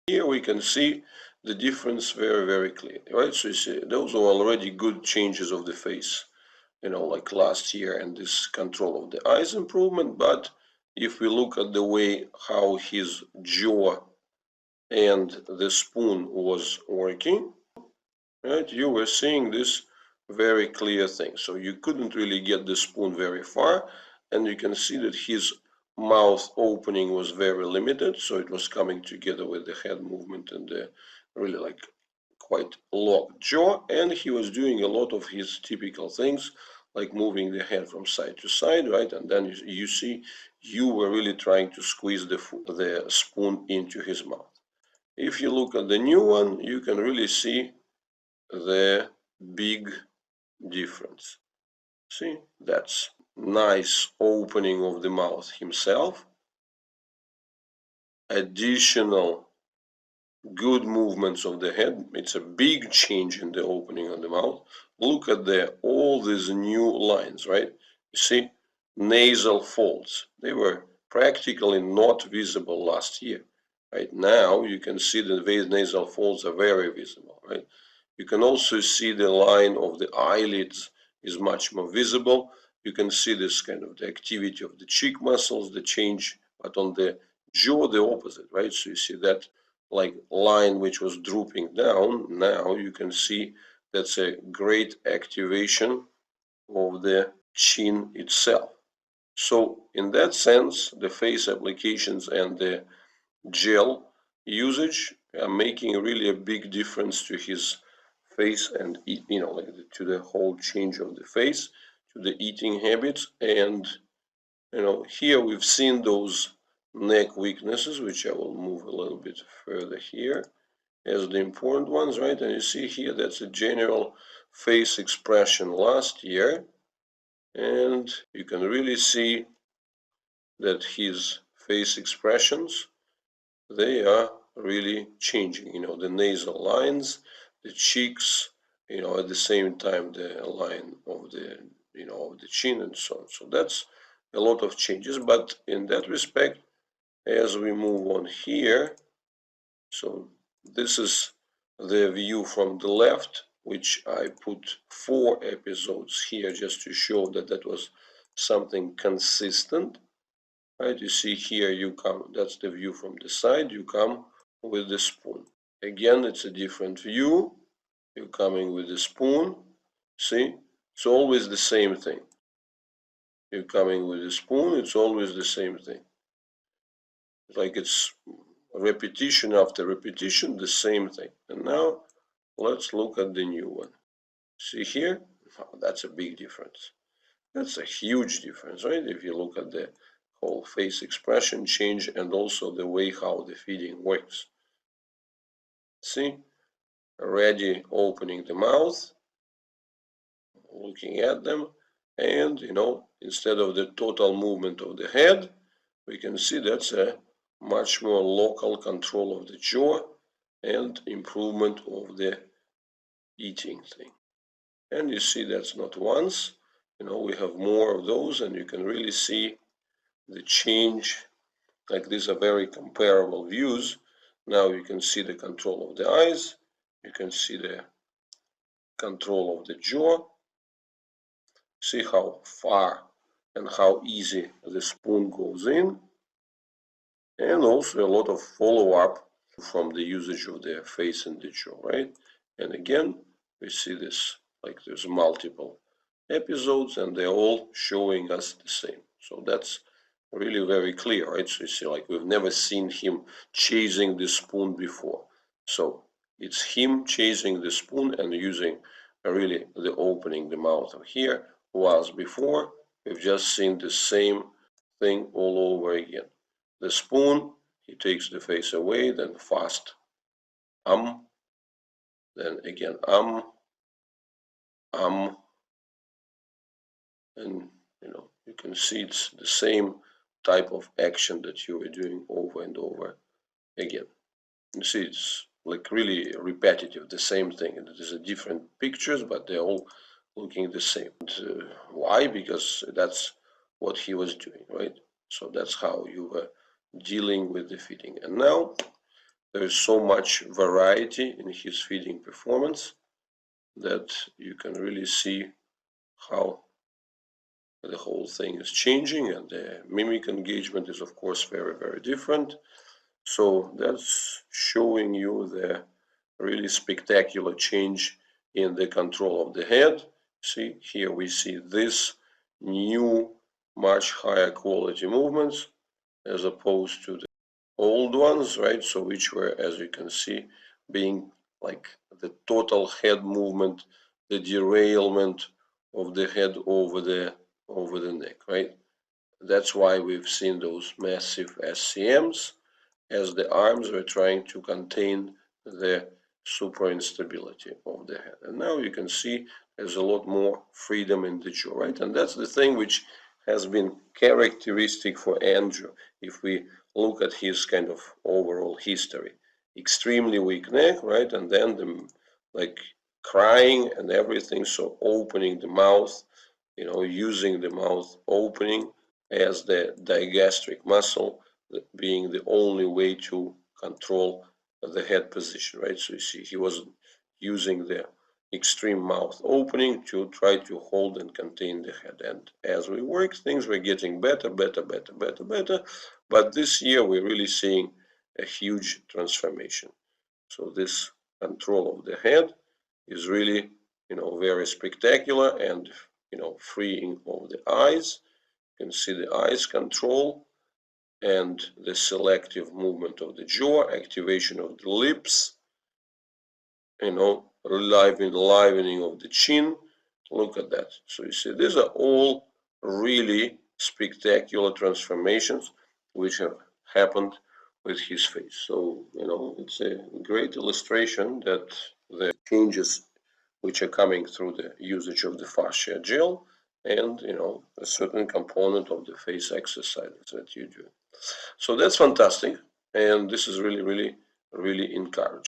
Here we can see the difference very clearly, right? So you see, those are already good changes of the face, like last year, and this control of the eyes improvement. But if we look at the way how his jaw and the spoon was working, right, you were seeing this very clear thing. So you couldn't really get the spoon very far, and you can see that his mouth opening was very limited, so it was coming together with the head movement and the really like quite locked jaw, and he was doing a lot of his typical things like moving the head from side to side, right? And then you see you were really trying to squeeze the spoon into his mouth. If you look at the new one, you can really see the big difference. See, that's nice opening of the mouth himself. Additional good movements of the head. It's a big change in the opening of the mouth. Look at all these new lines, right? You see, nasal folds. They were practically not visible last year. Right now, you can see the nasal folds are very visible, right? You can also see the line of the eyelids is much more visible. You can see this kind of the activity of the cheek muscles, the change, but on the jaw, the opposite, right? So you see that like line which was drooping down, now you can see that's a great activation of the chin itself. So in that sense, the face applications and the gel usage are making really a big difference to his face and like to the whole change of the face, to the eating habits. And here we've seen those neck weaknesses, which I will move a little bit further here as the important ones, right? And you see here that's a general face expression last year, and you can really see that his face expressions, they are really changing, the nasal lines, the cheeks, at the same time the line of the of the chin and so on. So that's a lot of changes. But in that respect, as we move on here, so this is the view from the left, which I put 4 episodes here just to show that that was something consistent. Right, you see here you come, that's the view from the side, you come with the spoon. Again, it's a different view. You're coming with the spoon. See, it's always the same thing. You're coming with the spoon, it's always the same thing. Like it's repetition after repetition, the same thing. And now let's look at the new one. See here? Oh, that's a big difference. That's a huge difference, right? If you look at the whole face expression change and also the way how the feeding works. See? Already opening the mouth, looking at them, and instead of the total movement of the head, we can see that's a much more local control of the jaw and improvement of the eating thing. And you see that's not once, we have more of those, and you can really see the change. Like these are very comparable views. Now you can see the control of the eyes, you can see the control of the jaw. See how far and how easy the spoon goes in, and also a lot of follow-up from the usage of the face and the jaw, right? And again, we see this, like there's multiple episodes and they're all showing us the same. So that's really very clear, right? So you see, like we've never seen him chasing the spoon before. So it's him chasing the spoon and using really the opening the mouth of here, whilst before we've just seen the same thing all over again. The spoon, he takes the face away, then fast, then again, and you can see it's the same type of action that you were doing over and over again. You see it's like really repetitive, the same thing. And it is a different pictures, but they're all looking the same. And, why? Because that's what he was doing, right? So that's how you were dealing with the feeding. And now there is so much variety in his feeding performance that you can really see how the whole thing is changing, and the mimic engagement is of course very different. So that's showing you the really spectacular change in the control of the head. See, here we see this new much higher quality movements as opposed to the old ones, right? So which were, as you can see, being like the total head movement, the derailment of the head over the neck, right? That's why we've seen those massive SCMs, as the arms were trying to contain the super instability of the head. And now you can see there's a lot more freedom in the jaw, right? And that's the thing which has been characteristic for Andrew. If we look at his kind of overall history, extremely weak neck, right? And then the like crying and everything, so opening the mouth, using the mouth opening as the digastric muscle, being the only way to control the head position, right? So you see, he was using the extreme mouth opening to try to hold and contain the head. And as we work, things were getting better. But this year, we're really seeing a huge transformation. So this control of the head is really, very spectacular, and, freeing of the eyes. You can see the eyes control and the selective movement of the jaw, activation of the lips, livening of the chin. Look at that. So you see, these are all really spectacular transformations which have happened with his face. So, it's a great illustration that the changes which are coming through the usage of the fascia gel and, a certain component of the face exercises that you do. So that's fantastic. And this is really encouraging.